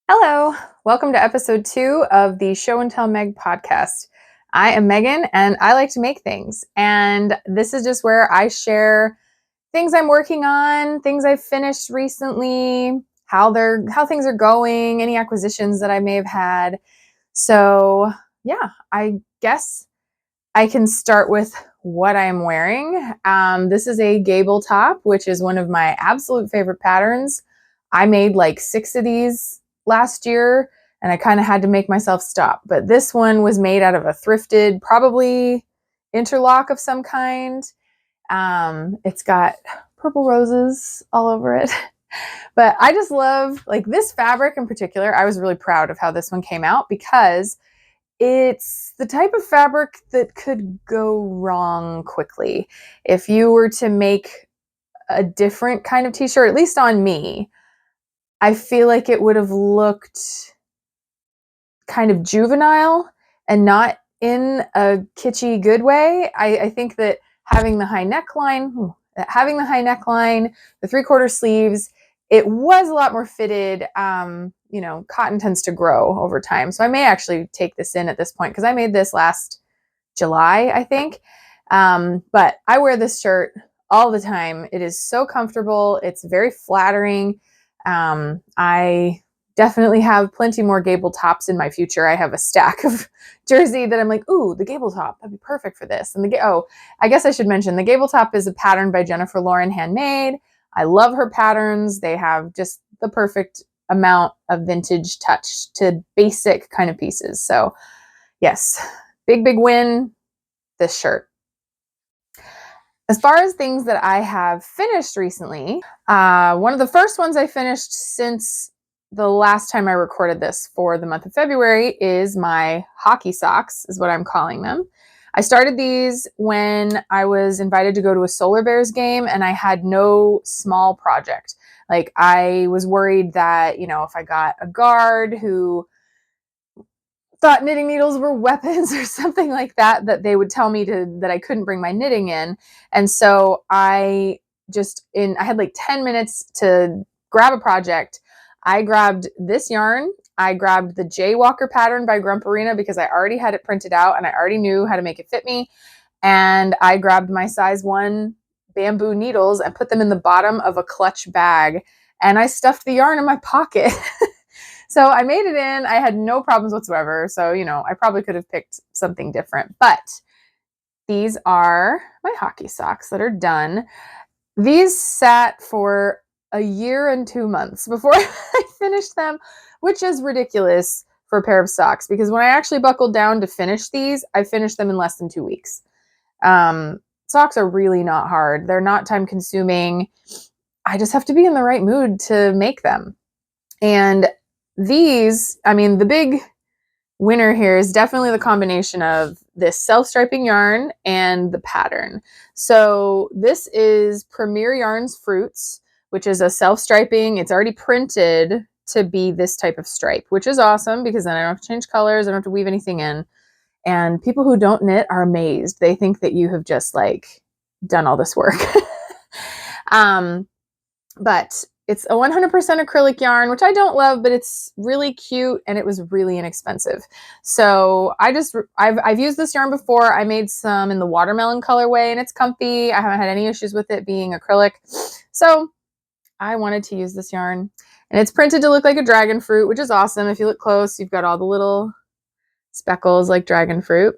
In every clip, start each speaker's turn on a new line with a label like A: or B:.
A: Hello, welcome to episode 2 of the Show and Tell Meg podcast. I am Megan and I like to make things. And this is just where I share things I'm working on, things I've finished recently, how things are going, any acquisitions that I may have had. So, yeah, I guess I can start with what I'm wearing. This is a gable top, which is one of my absolute favorite patterns. I made like 6 of these last year and I kind of had to make myself stop. But this one was made out of a thrifted, probably interlock of some kind. It's got purple roses all over it. But I just love like this fabric in particular. I was really proud of how this one came out because it's the type of fabric that could go wrong quickly. If you were to make a different kind of t-shirt, at least on me, I feel like it would have looked kind of juvenile and not in a kitschy good way. I think that having the high neckline, the 3/4 sleeves, it was a lot more fitted. Cotton tends to grow over time. So I may actually take this in at this point because I made this last July, I think. But I wear this shirt all the time. It is so comfortable. It's very flattering. I definitely have plenty more gable tops in my future. I have a stack of jersey that I'm like, ooh, the gable top, that'd be perfect for this. And I guess I should mention the gable top is a pattern by Jennifer Lauren Handmade. I love her patterns. They have just the perfect amount of vintage touch to basic kind of pieces. So yes, big win, this shirt. As far as things that I have finished recently, one of the first ones I finished since the last time I recorded this for the month of February is my hockey socks, is what I'm calling them. I started these when I was invited to go to a Solar Bears game and I had no small project. Like I was worried that, if I got a guard who thought knitting needles were weapons or something like that, that they would tell me that I couldn't bring my knitting in. And so I had like 10 minutes to grab a project. I grabbed this yarn. I grabbed the Jaywalker pattern by Grumparina because I already had it printed out and I already knew how to make it fit me. And I grabbed my size 1 bamboo needles and put them in the bottom of a clutch bag. And I stuffed the yarn in my pocket. So I made it in. I had no problems whatsoever. So, I probably could have picked something different. But these are my hockey socks that are done. These sat for a year and 2 months before I finished them, which is ridiculous for a pair of socks because when I actually buckled down to finish these, I finished them in less than 2 weeks. Socks are really not hard. They're not time consuming. I just have to be in the right mood to make them. And these, the big winner here is definitely the combination of this self-striping yarn and the pattern. So this is Premier Yarns Fruits, which is a self-striping. It's already printed to be this type of stripe, which is awesome because then I don't have to change colors. I don't have to weave anything in. And people who don't knit are amazed. They think that you have just like done all this work. But it's a 100% acrylic yarn, which I don't love, but it's really cute and it was really inexpensive. So I've used this yarn before. I made some in the watermelon colorway and it's comfy. I haven't had any issues with it being acrylic. So I wanted to use this yarn and it's printed to look like a dragon fruit, which is awesome. If you look close, you've got all the little speckles like dragon fruit.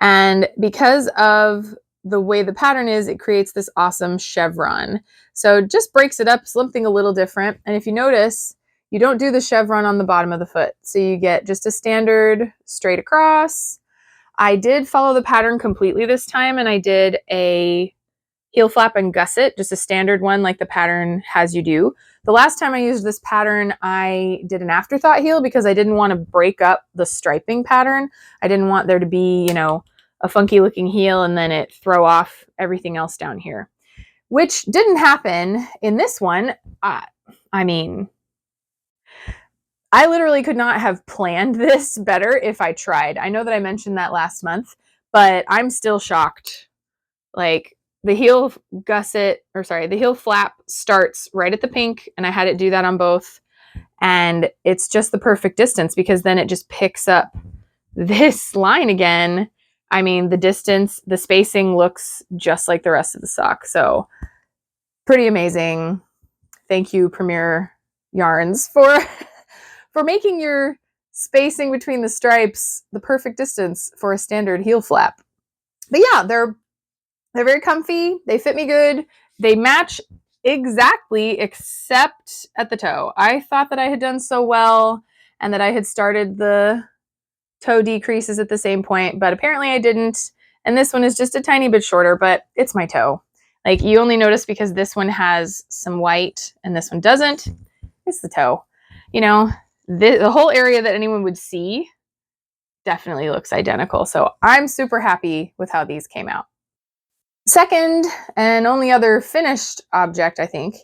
A: And because of the way the pattern is, it creates this awesome chevron. So it just breaks it up, something a little different. And if you notice, you don't do the chevron on the bottom of the foot. So you get just a standard straight across. I did follow the pattern completely this time and I did a heel flap and gusset, just a standard one like the pattern has you do. The last time I used this pattern, I did an afterthought heel because I didn't want to break up the striping pattern. I didn't want there to be, a funky looking heel and then it throw off everything else down here, which didn't happen in this one. I literally could not have planned this better if I tried. I know that I mentioned that last month, but I'm still shocked. Like the heel flap starts right at the pink and I had it do that on both. And it's just the perfect distance because then it just picks up this line again. I mean, the distance, the spacing looks just like the rest of the sock. So pretty amazing. Thank you, Premier Yarns, for for making your spacing between the stripes the perfect distance for a standard heel flap. But yeah, they're very comfy. They fit me good. They match exactly except at the toe. I thought that I had done so well and that I had started the toe decreases at the same point, but apparently I didn't. And this one is just a tiny bit shorter, but it's my toe. Like, you only notice because this one has some white and this one doesn't. It's the toe. You know, the whole area that anyone would see definitely looks identical. So I'm super happy with how these came out. Second and only other finished object, I think,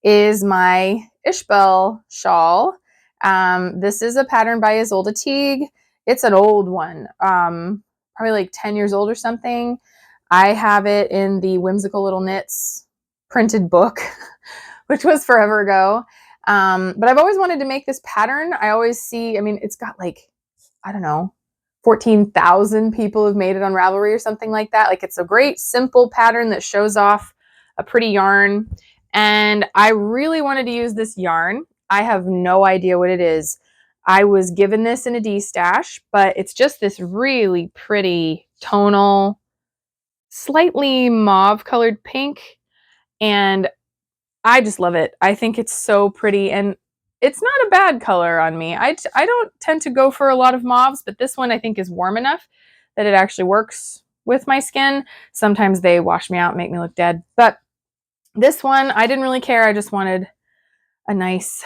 A: is my Ishbel shawl. This is a pattern by Isolde Teague. It's an old one, probably like 10 years old or something. I have it in the Whimsical Little Knits printed book, which was forever ago. But I've always wanted to make this pattern. I always see, I mean, it's got like, I don't know, 14,000 people have made it on Ravelry or something like that. Like, it's a great simple pattern that shows off a pretty yarn. And I really wanted to use this yarn. I have no idea what it is. I was given this in a D-stash, but it's just this really pretty tonal, slightly mauve colored pink. And I just love it. I think it's so pretty, and it's not a bad color on me. I don't tend to go for a lot of mauves, but this one I think is warm enough that it actually works with my skin. Sometimes they wash me out and make me look dead, but this one I didn't really care. I just wanted a nice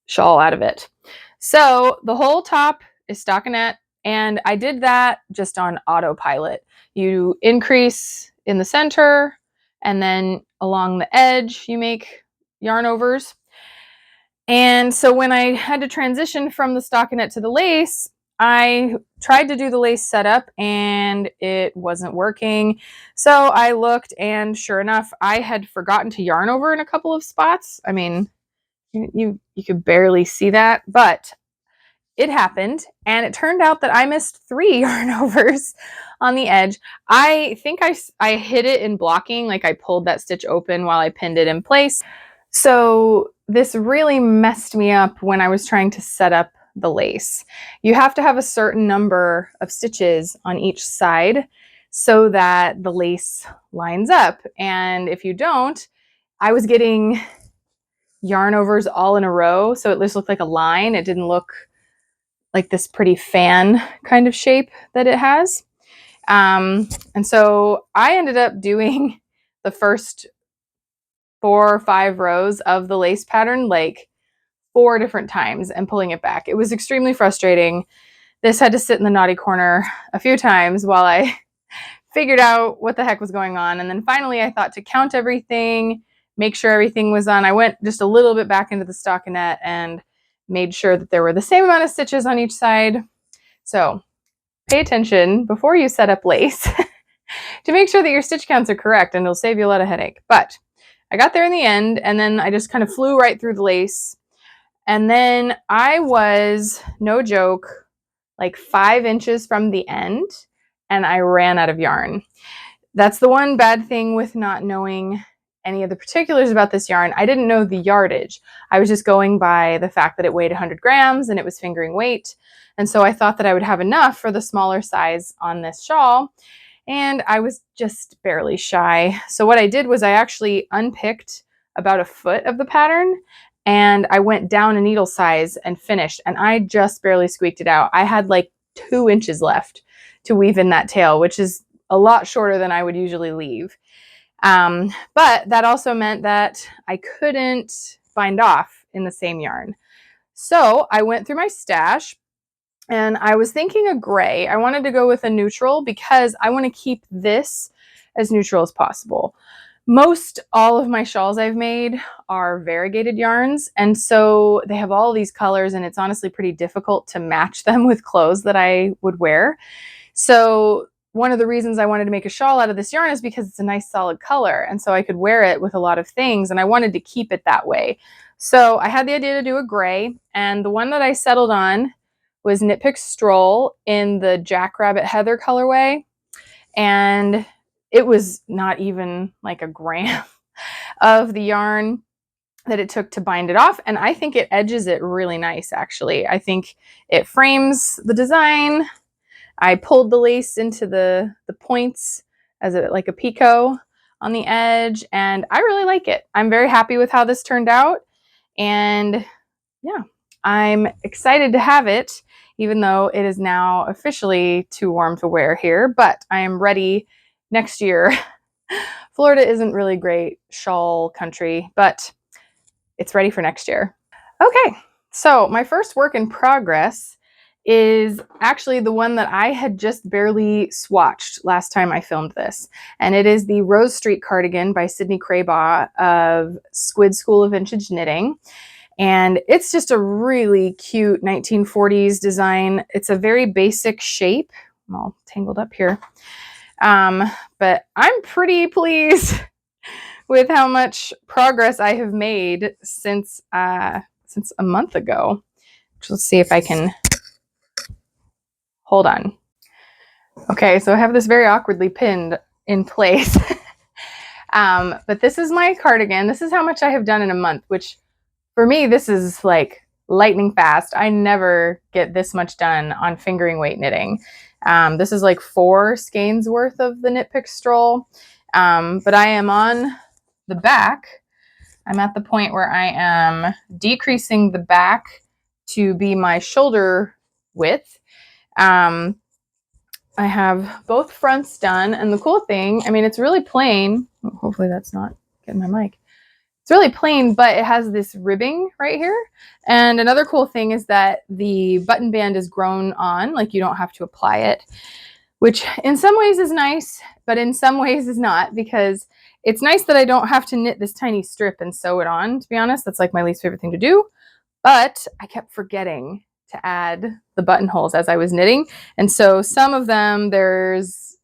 A: shawl out of it. So the whole top is stockinette, and I did that just on autopilot. You increase in the center, and then along the edge you make yarn overs. And so when I had to transition from the stockinette to the lace, I tried to do the lace setup and it wasn't working. So I looked, and sure enough, I had forgotten to yarn over in a couple of spots. I mean, you could barely see that, but it happened, and it turned out that I missed 3 yarn overs on the edge. I think I hid it in blocking, like I pulled that stitch open while I pinned it in place. So this really messed me up when I was trying to set up the lace. You have to have a certain number of stitches on each side so that the lace lines up. And if you don't, I was getting yarn overs all in a row, so it just looked like a line. It didn't look like this pretty fan kind of shape that it has. And so I ended up doing the first 4 or 5 rows of the lace pattern like 4 different times and pulling it back. It was extremely frustrating. This had to sit in the naughty corner a few times while I figured out what the heck was going on. And then finally I thought to count everything, make sure everything was on. I went just a little bit back into the stockinette and made sure that there were the same amount of stitches on each side. So pay attention before you set up lace to make sure that your stitch counts are correct, and it'll save you a lot of headache. But I got there in the end, and then I just kind of flew right through the lace. And then I was, no joke, like 5 inches from the end, and I ran out of yarn. That's the one bad thing with not knowing any of the particulars about this yarn. I didn't know the yardage. I was just going by the fact that it weighed 100 grams and it was fingering weight. And so I thought that I would have enough for the smaller size on this shawl. And I was just barely shy. So what I did was I actually unpicked about a foot of the pattern, and I went down a needle size and finished, and I just barely squeaked it out. I had like 2 inches left to weave in that tail, which is a lot shorter than I would usually leave. But that also meant that I couldn't bind off in the same yarn. So I went through my stash, and I was thinking a gray. I wanted to go with a neutral because I want to keep this as neutral as possible. Most all of my shawls I've made are variegated yarns, and so they have all these colors, and it's honestly pretty difficult to match them with clothes that I would wear. So one of the reasons I wanted to make a shawl out of this yarn is because it's a nice solid color, and so I could wear it with a lot of things, and I wanted to keep it that way. So I had the idea to do a gray, and the one that I settled on was Knit Pick Stroll in the Jackrabbit Heather colorway. And it was not even like a gram of the yarn that it took to bind it off. And I think it edges it really nice, actually. I think it frames the design. I pulled the lace into the points as like a picot on the edge, and I really like it. I'm very happy with how this turned out. And yeah, I'm excited to have it, even though it is now officially too warm to wear here, but I am ready next year. Florida isn't really great shawl country, but it's ready for next year. Okay, so my first work in progress is actually the one that I had just barely swatched last time I filmed this. And it is the Rose Street cardigan by Sydney Craybaugh of Squid School of Vintage Knitting. And it's just a really cute 1940s design. It's a very basic shape. I'm all tangled up here. But I'm pretty pleased with how much progress I have made since a month ago. Let's see if I can hold on. Okay, so I have this very awkwardly pinned in place. But this is my cardigan. This is how much I have done in a month, which for me, this is like lightning fast. I never get this much done on fingering weight knitting. This is like 4 skeins worth of the Knit Pick Stroll. But I am on the back. I'm at the point where I am decreasing the back to be my shoulder width. I have both fronts done, and the cool thing, I mean, it's really plain. Hopefully that's not getting my mic. It's really plain, but it has this ribbing right here. And another cool thing is that the button band is grown on, like you don't have to apply it, which in some ways is nice, but in some ways is not, because it's nice that I don't have to knit this tiny strip and sew it on, to be honest. That's like my least favorite thing to do. But I kept forgetting to add the buttonholes as I was knitting. And so some of them, there's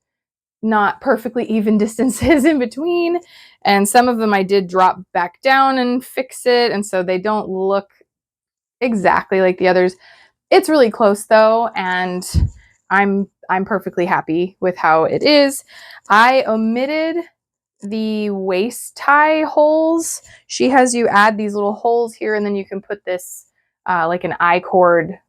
A: not perfectly even distances in between. And some of them I did drop back down and fix it. And so they don't look exactly like the others. It's really close though. And I'm perfectly happy with how it is. I omitted the waist tie holes. She has you add these little holes here, and then you can put this like an I-cord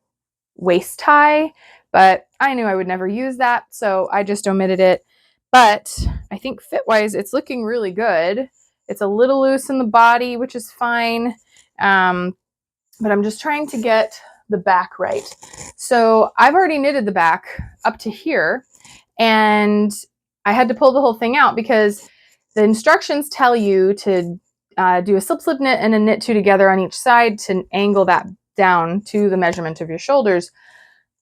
A: waist tie, but I knew I would never use that, so I just omitted it. But I think fit-wise, it's looking really good. It's a little loose in the body, which is fine, but I'm just trying to get the back right. So I've already knitted the back up to here, and I had to pull the whole thing out because the instructions tell you to do a slip knit and a knit 2 together on each side to angle that down to the measurement of your shoulders.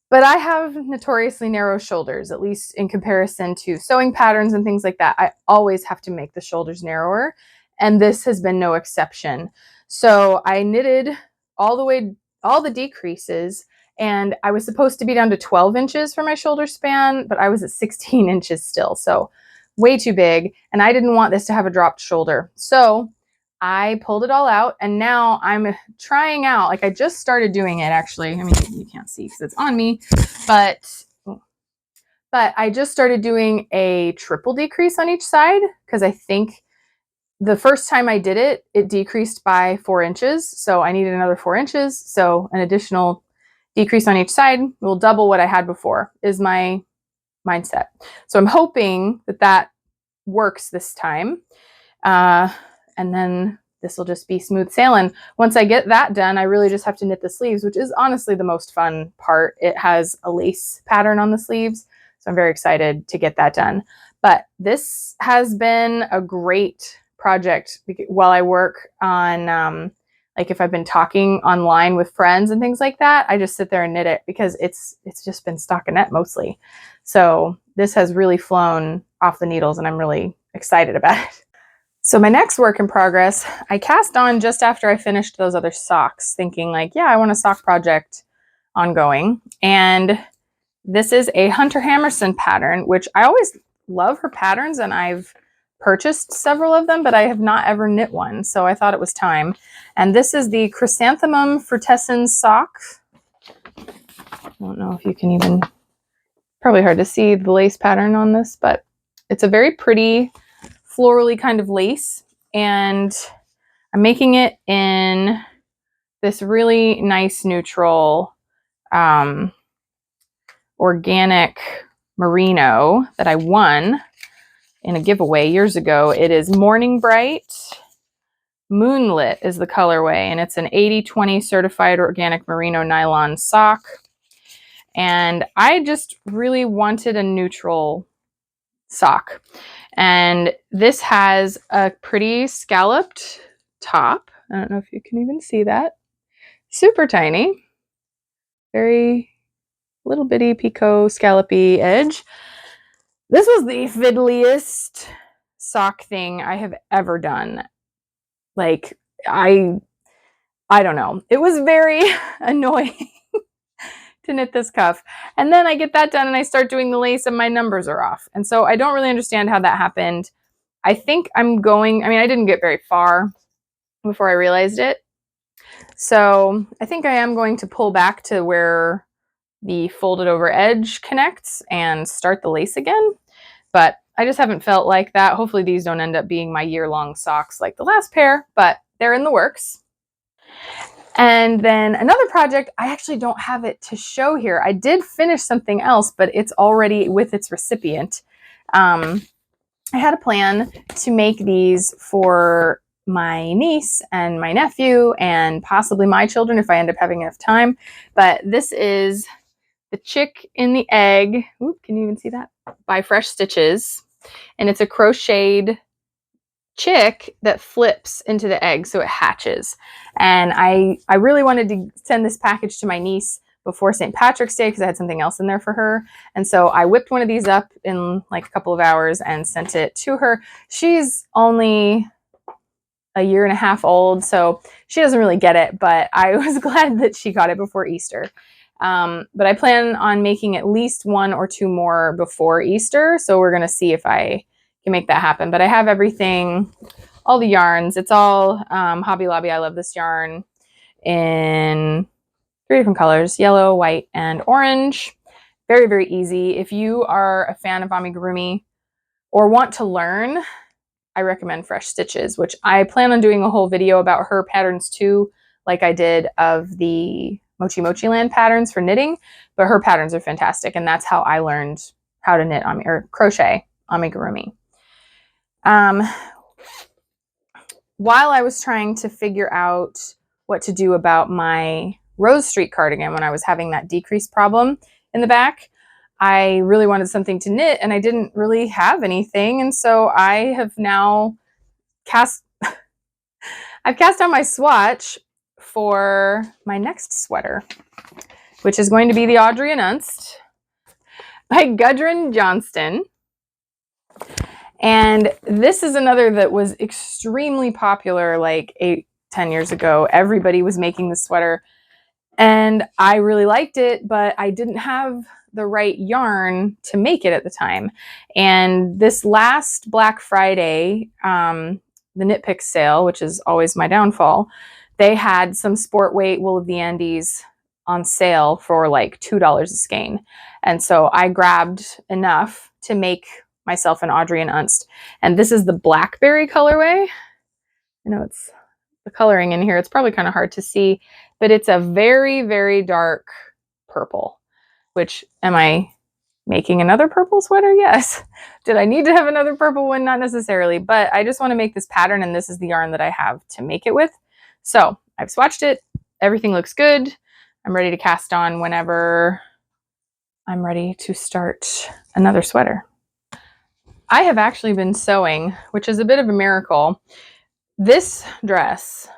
A: But I have notoriously narrow shoulders, at least in comparison to sewing patterns and things like that. I always have to make the shoulders narrower, and this has been no exception. So I knitted all the decreases, and I was supposed to be down to 12 inches for my shoulder span, but I was at 16 inches still, so way too big, and I didn't want this to have a dropped shoulder. So I pulled it all out, and now I'm trying out, like I just started doing it actually. I mean, you can't see because it's on me, but I just started doing a triple decrease on each side because I think the first time I did it, it decreased by 4 inches. So I needed another 4 inches. So an additional decrease on each side will double what I had before is my mindset. So I'm hoping that that works this time. And then this will just be smooth sailing. Once I get that done, I really just have to knit the sleeves, which is honestly the most fun part. It has a lace pattern on the sleeves, so I'm very excited to get that done. But this has been a great project while I work on, like if I've been talking online with friends and things like that, I just sit there and knit it because it's just been stockinette mostly. So this has really flown off the needles, and I'm really excited about it. So my next work in progress, I cast on just after I finished those other socks, thinking like, yeah, I want a sock project ongoing. And this is a Hunter Hammerson pattern, which I always love her patterns, and I've purchased several of them, but I have not ever knit one, so I thought it was time. And this is the Chrysanthemum Frutescens sock. I don't know if you can even, probably hard to see the lace pattern on this, but it's a very pretty florally kind of lace, and I'm making it in this really nice neutral organic merino that I won in a giveaway years ago. It is Morning Bright Moonlit is the colorway, and it's an 80/20 certified organic merino nylon sock. And I just really wanted a neutral sock. And this has a pretty scalloped top. I don't know if you can even see that. Super tiny. Very little bitty picot scallopy edge. This was the fiddliest sock thing I have ever done. Like, I don't know. It was very annoying to knit this cuff. And then I get that done and I start doing the lace and my numbers are off. And so I don't really understand how that happened. I think I'm going, I mean, I didn't get very far before I realized it. So I think I am going to pull back to where the folded over edge connects and start the lace again. But I just haven't felt like that. Hopefully these don't end up being my year-long socks like the last pair, but they're in the works. And then another project, I actually don't have it to show here. I did finish something else, but it's already with its recipient. I had a plan to make these for my niece and my nephew and possibly my children if I end up having enough time. But this is The Chick in the Egg. Oop, can you even see that? By Fresh Stitches. And it's a crocheted chick that flips into the egg so it hatches. And I really wanted to send this package to my niece before St. Patrick's Day because I had something else in there for her. And so I whipped one of these up in like a couple of hours and sent it to her. She's only a year and a half old, so she doesn't really get it, but I was glad that she got it before Easter. But I plan on making at least one or two more before Easter, so we're going to see if I can make that happen. But I have everything, all the yarns. It's all Hobby Lobby. I love this yarn in 3 different colors, yellow, white, and orange. Very, very easy. If you are a fan of amigurumi or want to learn, I recommend Fresh Stitches, which I plan on doing a whole video about her patterns too, like I did of the Mochi Mochi Land patterns for knitting, but her patterns are fantastic, and that's how I learned how to knit or crochet amigurumi. While I was trying to figure out what to do about my Rose Street cardigan when I was having that decrease problem in the back, I really wanted something to knit and I didn't really have anything. And so I have now I've cast on my swatch for my next sweater, which is going to be the Audrey Announced by Gudrun Johnston. And this is another that was extremely popular like 8-10 years ago. Everybody was making this sweater and I really liked it, but I didn't have the right yarn to make it at the time. And this last Black Friday, the Knit Picks sale, which is always my downfall, they had some sport weight wool of the Andes on sale for like $2 a skein. And so I grabbed enough to make myself an Audrey and Unst. And this is the blackberry colorway. I know it's the coloring in here. It's probably kind of hard to see, but it's a very, very dark purple, which am I making another purple sweater? Yes. Did I need to have another purple one? Not necessarily, but I just want to make this pattern and this is the yarn that I have to make it with. So I've swatched it. Everything looks good. I'm ready to cast on whenever I'm ready to start another sweater. I have actually been sewing, which is a bit of a miracle. This dress,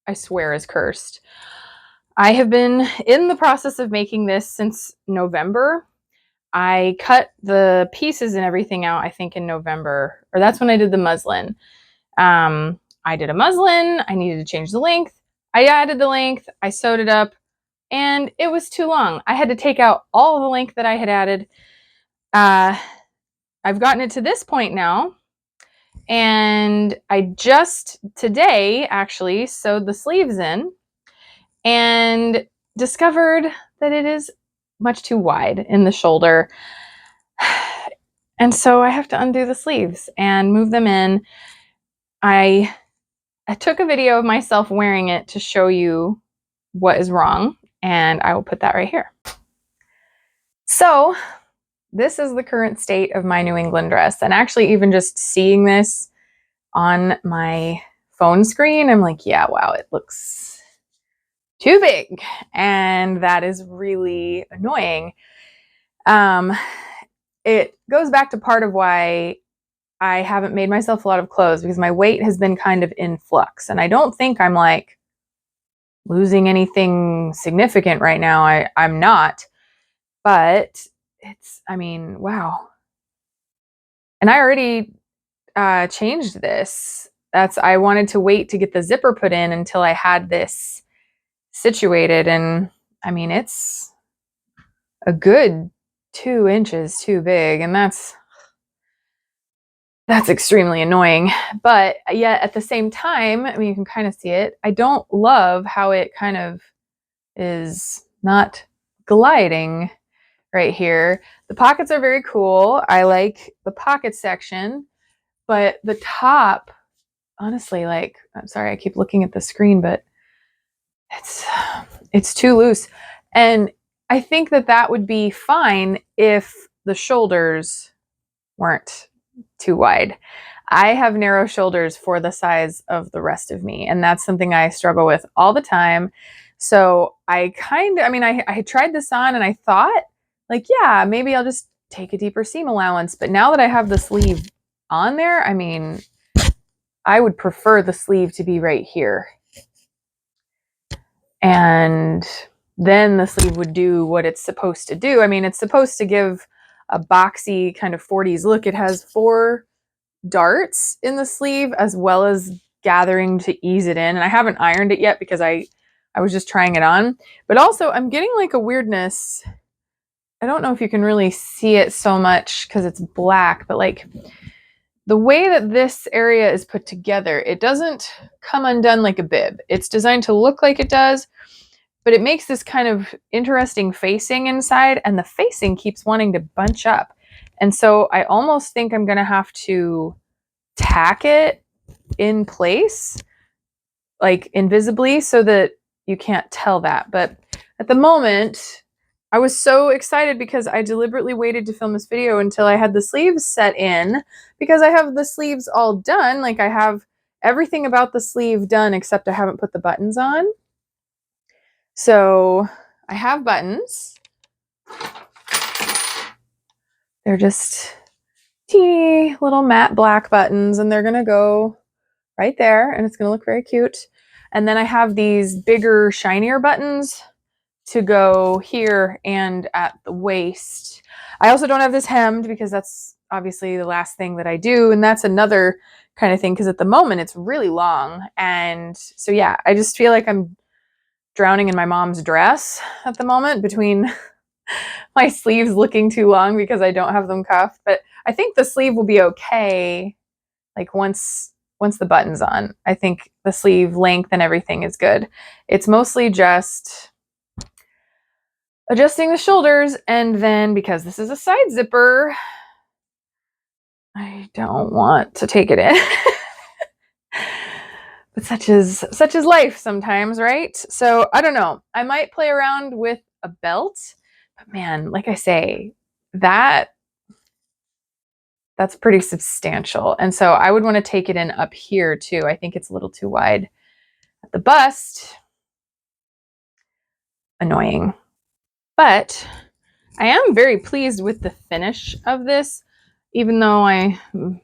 A: I swear, is cursed. I have been in the process of making this since November. I cut the pieces and everything out, I think in November, or that's when I did the muslin. I did a muslin, I needed to change the length. I added the length, I sewed it up, and it was too long. I had to take out all the length that I had added. I've gotten it to this point now, And I just today actually sewed the sleeves in and discovered that it is much too wide in the shoulder. And so I have to undo the sleeves and move them in. I took a video of myself wearing it to show you what is wrong, and I will put that right here. So this is the current state of my New England dress. And actually, even just seeing this on my phone screen, I'm like, yeah, wow, it looks too big. And that is really annoying. It goes back to part of why I haven't made myself a lot of clothes, because my weight has been kind of in flux. And I don't think I'm like losing anything significant right now. I'm not, but I mean, wow. And I already changed this. I wanted to wait to get the zipper put in until I had this situated. And I mean, it's a good 2 inches too big. And that's extremely annoying. But yet at the same time, I mean, you can kind of see it. I don't love how it kind of is not gliding right here. The pockets are very cool. I like the pocket section, but the top, honestly, like, I'm sorry, I keep looking at the screen, but it's too loose. And I think that would be fine if the shoulders weren't too wide. I have narrow shoulders for the size of the rest of me, and that's something I struggle with all the time. So I tried this on and I thought, like, yeah, maybe I'll just take a deeper seam allowance. But now that I have the sleeve on there, I mean, I would prefer the sleeve to be right here. And then the sleeve would do what it's supposed to do. I mean, it's supposed to give a boxy kind of 40s look. It has 4 darts in the sleeve, as well as gathering to ease it in. And I haven't ironed it yet because I was just trying it on. But also, I'm getting like a weirdness. I don't know if you can really see it so much because it's black, but like the way that this area is put together, it doesn't come undone like a bib. It's designed to look like it does, but it makes this kind of interesting facing inside, and the facing keeps wanting to bunch up. And so I almost think I'm going to have to tack it in place, like invisibly, so that you can't tell that. But at the moment, I was so excited because I deliberately waited to film this video until I had the sleeves set in, because I have the sleeves all done. Like, I have everything about the sleeve done except I haven't put the buttons on. So I have buttons. They're just teeny little matte black buttons, and they're gonna go right there, and it's gonna look very cute. And then I have these bigger, shinier buttons to go here and at the waist. I also don't have this hemmed because that's obviously the last thing that I do. And that's another kind of thing, because at the moment it's really long. And so, yeah, I just feel like I'm drowning in my mom's dress at the moment, between my sleeves looking too long because I don't have them cuffed. But I think the sleeve will be okay. Like once the button's on, I think the sleeve length and everything is good. It's mostly just adjusting the shoulders, and then because this is a side zipper, I don't want to take it in. But such is life sometimes, right? So I don't know. I might play around with a belt, but man, like I say, that's pretty substantial. And so I would want to take it in up here too. I think it's a little too wide at the bust. Annoying. But I am very pleased with the finish of this, even though I'm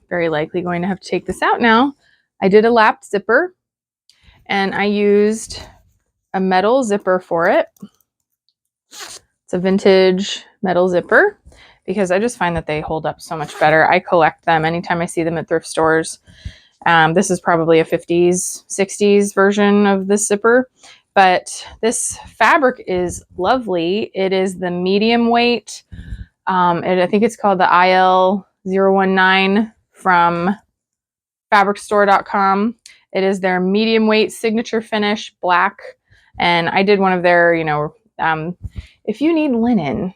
A: very likely going to have to take this out now. I did a lapped zipper, and I used a metal zipper for it. It's a vintage metal zipper because I just find that they hold up so much better. I collect them anytime I see them at thrift stores. This is probably a 50s, 60s version of this zipper. But this fabric is lovely. It is the medium weight. I think it's called the IL019 from fabricstore.com. It is their medium weight signature finish, black. And I did one of their, if you need linen,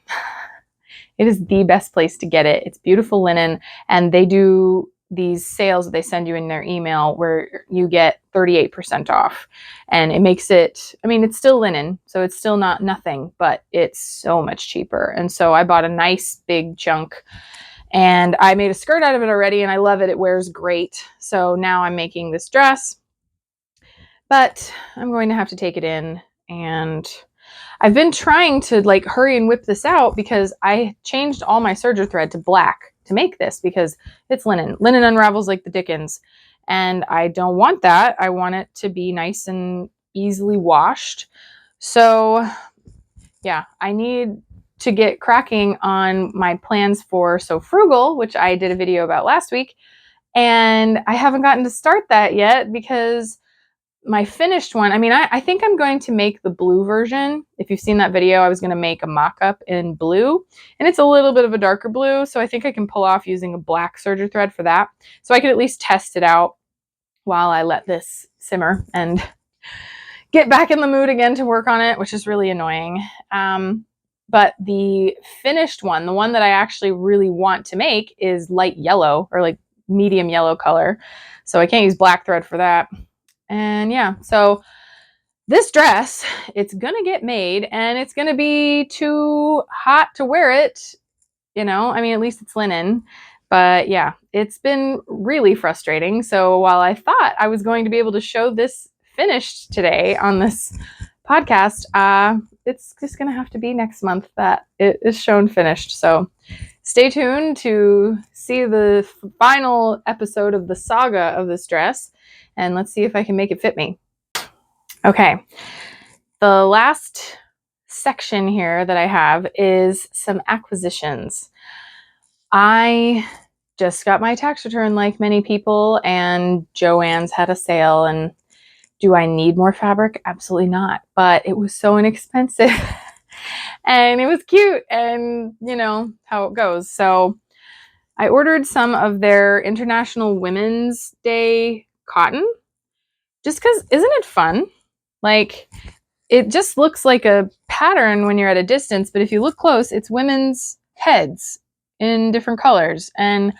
A: it is the best place to get it. It's beautiful linen, and they do these sales that they send you in their email where you get 38% off. And it makes it, I mean, it's still linen, so it's still not nothing, but it's so much cheaper. And so I bought a nice big chunk, and I made a skirt out of it already, and I love it. It wears great. So now I'm making this dress, but I'm going to have to take it in, and I've been trying to like hurry and whip this out because I changed all my serger thread to black to make this because it's linen. Linen unravels like the dickens, and I don't want that. I want it to be nice and easily washed. So yeah, I need to get cracking on my plans for So Frugal, which I did a video about last week, and I haven't gotten to start that yet because my finished one, I mean, I think I'm going to make the blue version. If you've seen that video, I was going to make a mock-up in blue, and it's a little bit of a darker blue, so I think I can pull off using a black serger thread for that. So I could at least test it out while I let this simmer and get back in the mood again to work on it, which is really annoying. But the finished one, the one that I actually really want to make, is light yellow or like medium yellow color. So I can't use black thread for that. And yeah, so this dress, it's gonna get made, and it's gonna be too hot to wear it, I mean, at least it's linen. But yeah, it's been really frustrating. So while I thought I was going to be able to show this finished today on this podcast, it's just gonna have to be next month that it is shown finished. So stay tuned to see the final episode of the saga of this dress, and let's see if I can make it fit me. Okay, the last section here that I have is some acquisitions. I just got my tax return like many people, and Joann's had a sale, and do I need more fabric? Absolutely not, but it was so inexpensive and it was cute, and how it goes. So I ordered some of their International Women's Day cotton just because, isn't it fun? Like, it just looks like a pattern when you're at a distance, but if you look close, it's women's heads in different colors. And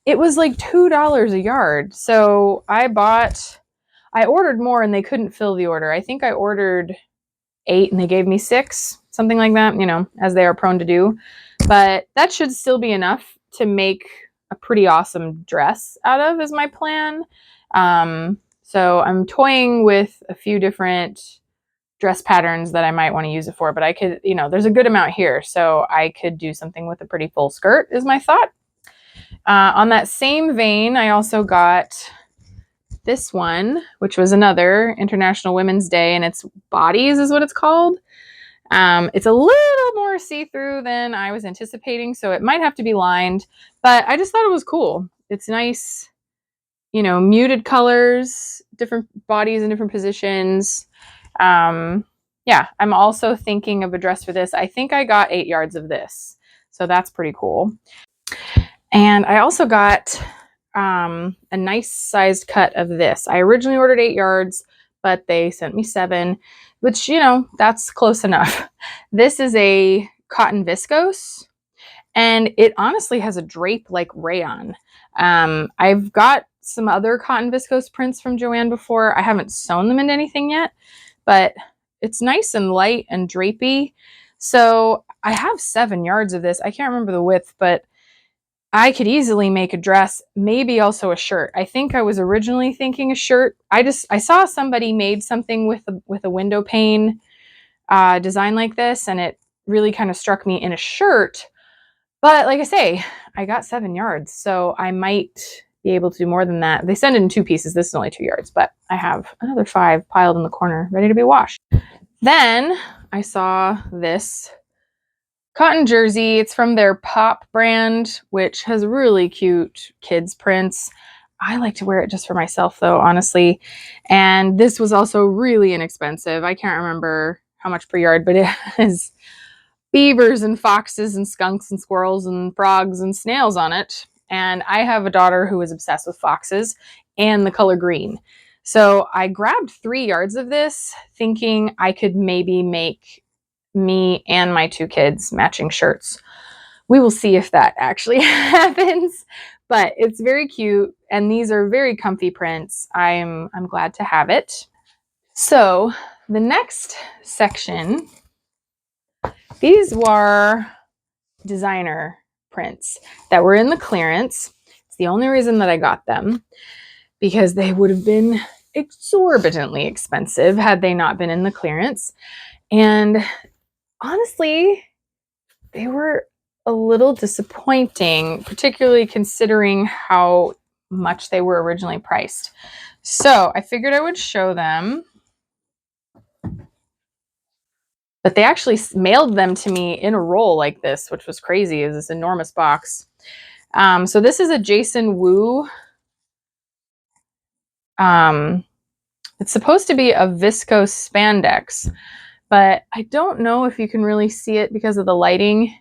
A: it was like $2 a yard. So I ordered more and they couldn't fill the order. I think I ordered 8 and they gave me 6, something like that, as they are prone to do. But that should still be enough to make a pretty awesome dress out of, is my plan. So I'm toying with a few different dress patterns that I might want to use it for, but I could, there's a good amount here, so I could do something with a pretty full skirt is my thought. On that same vein, I also got this one, which was another International Women's Day, and it's Bodies is what it's called. It's a little more see-through than I was anticipating, so it might have to be lined, but I just thought it was cool. It's nice, muted colors, different bodies in different positions. Yeah, I'm also thinking of a dress for this. I think I got 8 yards of this, so that's pretty cool. And I also got a nice sized cut of this. I originally ordered 8 yards, but they sent me 7, which, that's close enough. This is a cotton viscose, and it honestly has a drape like rayon. I've got some other cotton viscose prints from Joann before. I haven't sewn them into anything yet, but it's nice and light and drapey. So I have 7 yards of this. I can't remember the width, but I could easily make a dress, maybe also a shirt. I think I was originally thinking a shirt. I saw somebody made something with a window pane design like this, and it really kind of struck me in a shirt. But like I say, I got 7 yards, so I might be able to do more than that. They send it in 2 pieces. This is only 2 yards, but I have another 5 piled in the corner ready to be washed. Then I saw this cotton jersey. It's from their Pop brand, which has really cute kids prints. I like to wear it just for myself though, honestly. And this was also really inexpensive. I can't remember how much per yard, but it has beavers and foxes and skunks and squirrels and frogs and snails on it. and I have a daughter who is obsessed with foxes and the color green. So I grabbed 3 yards of this thinking I could maybe make me and my 2 kids matching shirts. We will see if that actually happens, but it's very cute and these are very comfy prints. I'm glad to have it. So the next section, these were designer prints that were in the clearance. It's the only reason that I got them, because they would have been exorbitantly expensive had they not been in the clearance. And honestly, they were a little disappointing, particularly considering how much they were originally priced. So I figured I would show them. But they actually mailed them to me in a roll like this, which was crazy. It was this enormous box. So this is a Jason Wu. It's supposed to be a viscose spandex, but I don't know if you can really see it because of the lighting.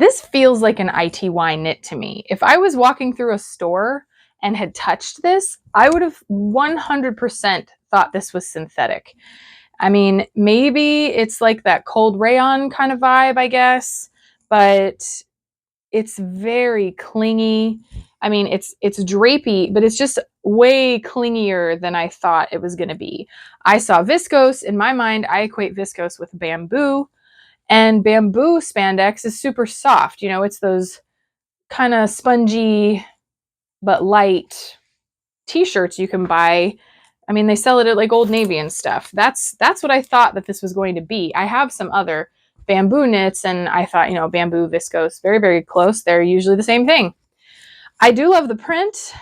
A: This feels like an ITY knit to me. If I was walking through a store and had touched this, I would have 100% thought this was synthetic. I mean, maybe it's like that cold rayon kind of vibe, I guess, but it's very clingy. I mean, it's drapey, but it's just way clingier than I thought it was going to be. I saw viscose. In my mind, I equate viscose with bamboo, and bamboo spandex is super soft. You know, it's those kind of spongy but light t-shirts you can buy. I mean, they sell it at like Old Navy and stuff. That's what I thought that this was going to be. I have some other bamboo knits and I thought, you know, bamboo, viscose, very, very close. They're usually the same thing. I do love the print.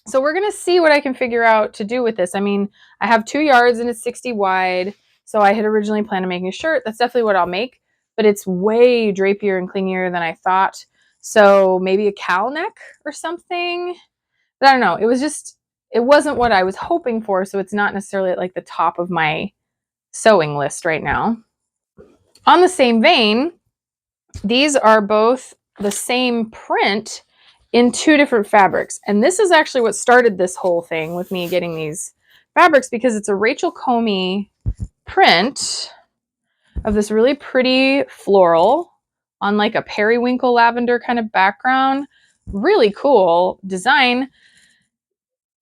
A: So we're going to see what I can figure out to do with this. I mean, I have 2 yards and it's 60 wide. So I had originally planned on making a shirt. That's definitely what I'll make, but it's way drapier and clingier than I thought. So maybe a cowl neck or something. But I don't know. It wasn't what I was hoping for. So it's not necessarily at like the top of my sewing list right now. On the same vein, these are both the same print in 2 different fabrics. And this is actually what started this whole thing with me getting these fabrics, because it's a Rachel Comey print of this really pretty floral on like a periwinkle lavender kind of background. Really cool design.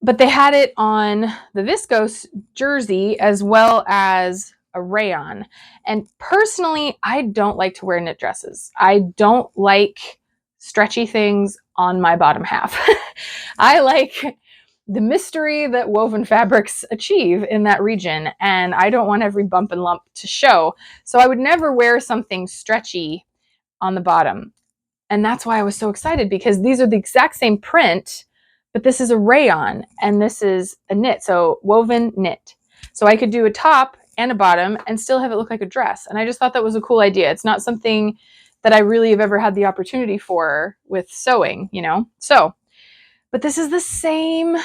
A: But they had it on the viscose jersey as well as a rayon. And personally, I don't like to wear knit dresses. I don't like stretchy things on my bottom half. I like the mystery that woven fabrics achieve in that region, and I don't want every bump and lump to show. So I would never wear something stretchy on the bottom. And that's why I was so excited, because these are the exact same print, but this is a rayon and this is a knit, so woven knit. So I could do a top and a bottom and still have it look like a dress. And I just thought that was a cool idea. It's not something that I really have ever had the opportunity for with sewing, you know? So, but this is the same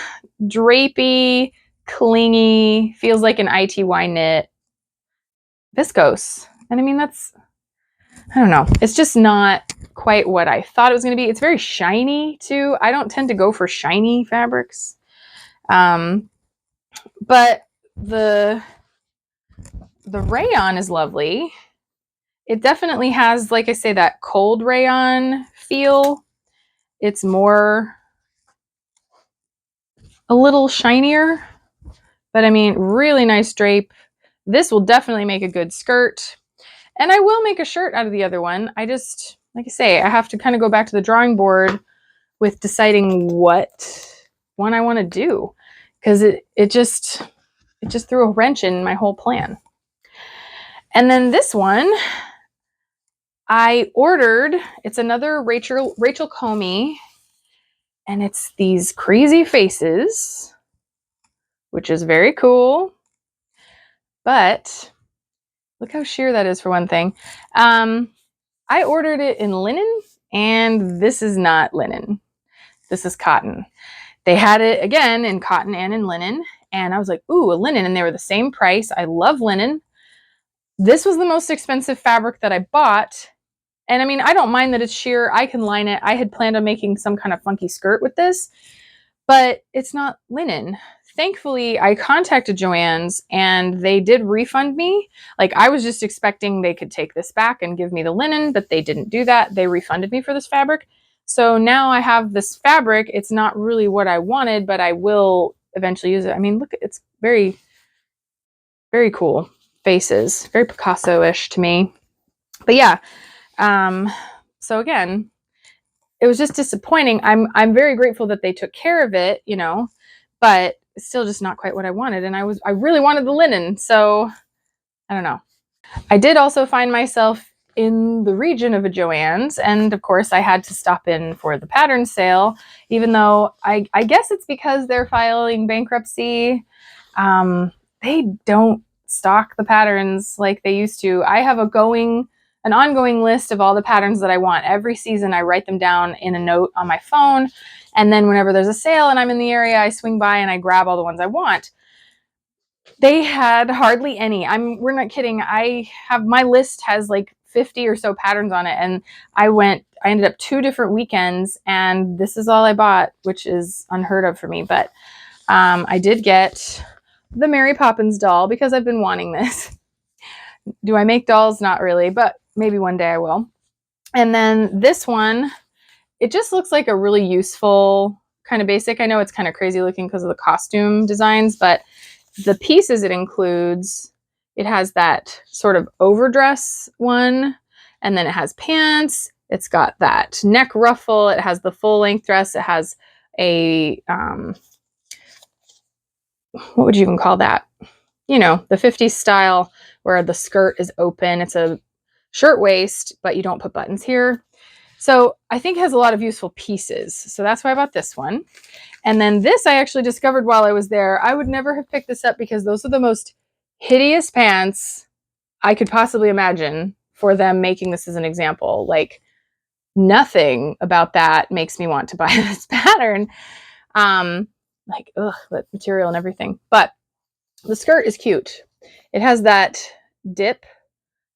A: drapey, clingy, feels like an ITY knit viscose. And I mean, I don't know. It's just not quite what I thought it was going to be. It's very shiny too. I don't tend to go for shiny fabrics. But the rayon is lovely. It definitely has, like I say, that cold rayon feel. It's more, a little shinier, but I mean, really nice drape. This will definitely make a good skirt. And I will make a shirt out of the other one. I just, like I say, I have to kind of go back to the drawing board with deciding what one I want to do, because it just threw a wrench in my whole plan. And then this one I ordered. It's another Rachel Comey, and it's these crazy faces, which is very cool. But look how sheer that is for one thing. I ordered it in linen, and this is not linen. This is cotton. They had it again in cotton and in linen, and I was like, ooh, a linen, and they were the same price. I love linen. This was the most expensive fabric that I bought, And I mean, I don't mind that it's sheer. I can line it. I had planned on making some kind of funky skirt with this, but it's not linen. Thankfully, I contacted Joann's and they did refund me. Like, I was just expecting they could take this back and give me the linen, but they didn't do that. They refunded me for this fabric. So now I have this fabric. It's not really what I wanted, but I will eventually use it. I mean, look, it's very, very cool faces, very Picasso-ish to me. But yeah, so again, it was just disappointing. I'm very grateful that they took care of it, you know, but it's still just not quite what I wanted. And I really wanted the linen. So I don't know. I did also find myself in the region of a Joann's, and of course I had to stop in for the pattern sale, even though I guess it's because they're filing bankruptcy. They don't stock the patterns like they used to. I have an ongoing list of all the patterns that I want. Every season I write them down in a note on my phone, and then whenever there's a sale and I'm in the area, I swing by and I grab all the ones I want. They had hardly any. We're not kidding. My list has like 50 or so patterns on it, and I ended up 2 different weekends, and this is all I bought, which is unheard of for me. But I did get the Mary Poppins doll because I've been wanting this. Do I make dolls? Not really, but maybe one day I will. And then this one, it just looks like a really useful kind of basic. I know it's kind of crazy looking because of the costume designs, but the pieces it includes, it has that sort of overdress one, and then it has pants. It's got that neck ruffle. It has the full length dress. It has a, what would you even call that? You know, the 50s style where the skirt is open. It's a shirt waist, but you don't put buttons here. So I think it has a lot of useful pieces. So that's why I bought this one. And then this I actually discovered while I was there. I would never have picked this up because those are the most hideous pants I could possibly imagine for them making this as an example. Like, nothing about that makes me want to buy this pattern. Like, ugh, that material and everything. But the skirt is cute. It has that dip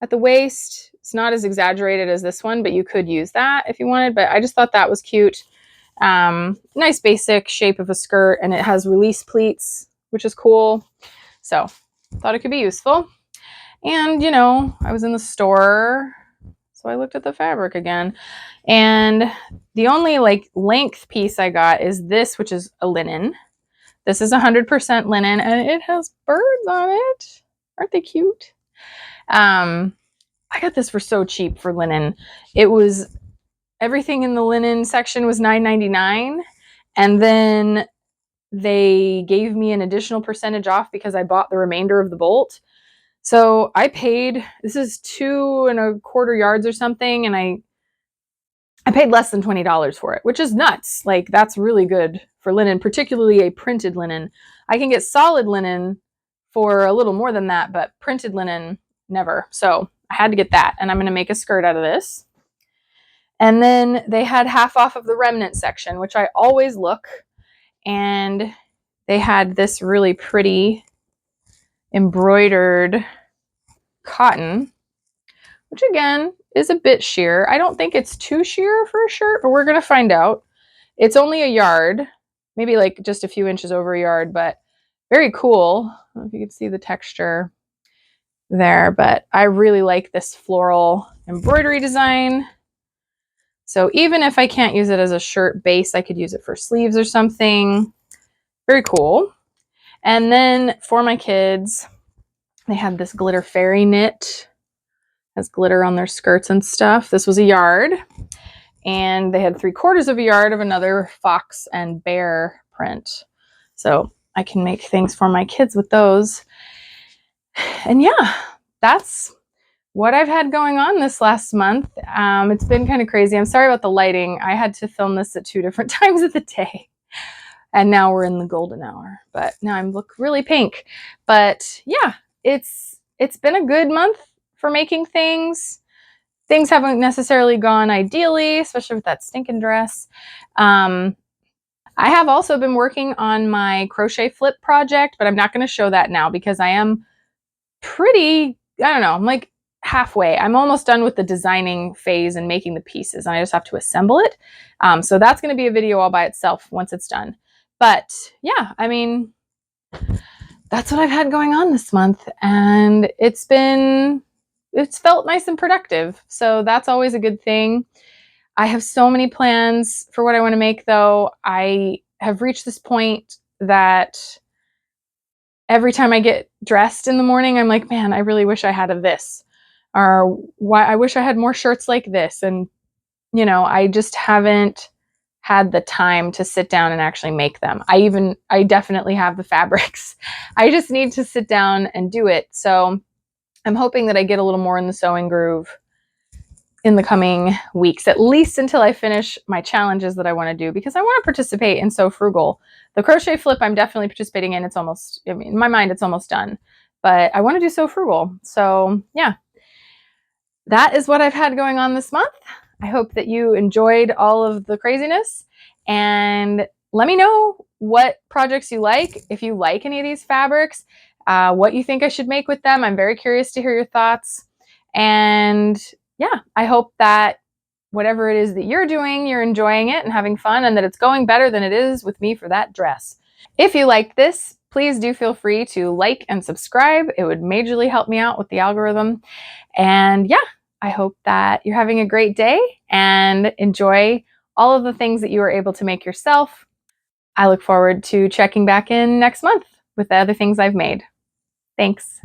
A: at the waist. It's not as exaggerated as this one, but you could use that if you wanted. But I just thought that was cute. Nice basic shape of a skirt, and it has release pleats, which is cool. So thought it could be useful. And, you know, I was in the store, so I looked at the fabric again. And the only like length piece I got is this, which is a linen. This is 100% linen, and it has birds on it. Aren't they cute? I got this for so cheap for linen. It was, everything in the linen section was $9.99, and then they gave me an additional percentage off because I bought the remainder of the bolt. So I paid, this is 2¼ yards or something, and I paid less than $20 for it, which is nuts. Like, that's really good for linen, particularly a printed linen. I can get solid linen for a little more than that, but printed linen, never. So I had to get that, and I'm going to make a skirt out of this. And then they had half off of the remnant section, which I always look, and they had this really pretty embroidered cotton, which again is a bit sheer. I don't think it's too sheer for a shirt, but we're going to find out. It's only a yard, maybe like just a few inches over a yard, but very cool. I don't know if you can see the texture there, but I really like this floral embroidery design. So even if I can't use it as a shirt base, I could use it for sleeves or something. Very cool. And then for my kids, they had this glitter fairy knit. Has glitter on their skirts and stuff. This was a yard. And they had 3/4 of a yard of another fox and bear print. So I can make things for my kids with those. And yeah, that's what I've had going on this last month. It's been kind of crazy. I'm sorry about the lighting. I had to film this at 2 different times of the day. And now we're in the golden hour. But now I look really pink. But yeah, it's been a good month for making things. Things haven't necessarily gone ideally, especially with that stinking dress. I have also been working on my crochet flip project, but I'm not going to show that now because I am pretty, I don't know, I'm like halfway. I'm almost done with the designing phase and making the pieces, and I just have to assemble it. So that's going to be a video all by itself once it's done. But yeah, I mean, that's what I've had going on this month, and it's felt nice and productive. So that's always a good thing. I have so many plans for what I want to make, though. I have reached this point that every time I get dressed in the morning, I'm like, man, I really wish I had a this, or why I wish I had more shirts like this. And, I just haven't had the time to sit down and actually make them. I definitely have the fabrics. I just need to sit down and do it. So I'm hoping that I get a little more in the sewing groove in the coming weeks, at least until I finish my challenges that I want to do, because I want to participate in Sew Frugal. The crochet flip I'm definitely participating in. It's almost, in my mind, it's almost done, but I want to do Sew Frugal. So yeah, that is what I've had going on this month. I hope that you enjoyed all of the craziness, and let me know what projects you like, if you like any of these fabrics, what you think I should make with them. I'm very curious to hear your thoughts. And yeah, I hope that whatever it is that you're doing, you're enjoying it and having fun, and that it's going better than it is with me for that dress. If you liked this, please do feel free to like and subscribe. It would majorly help me out with the algorithm. And yeah, I hope that you're having a great day and enjoy all of the things that you were able to make yourself. I look forward to checking back in next month with the other things I've made. Thanks.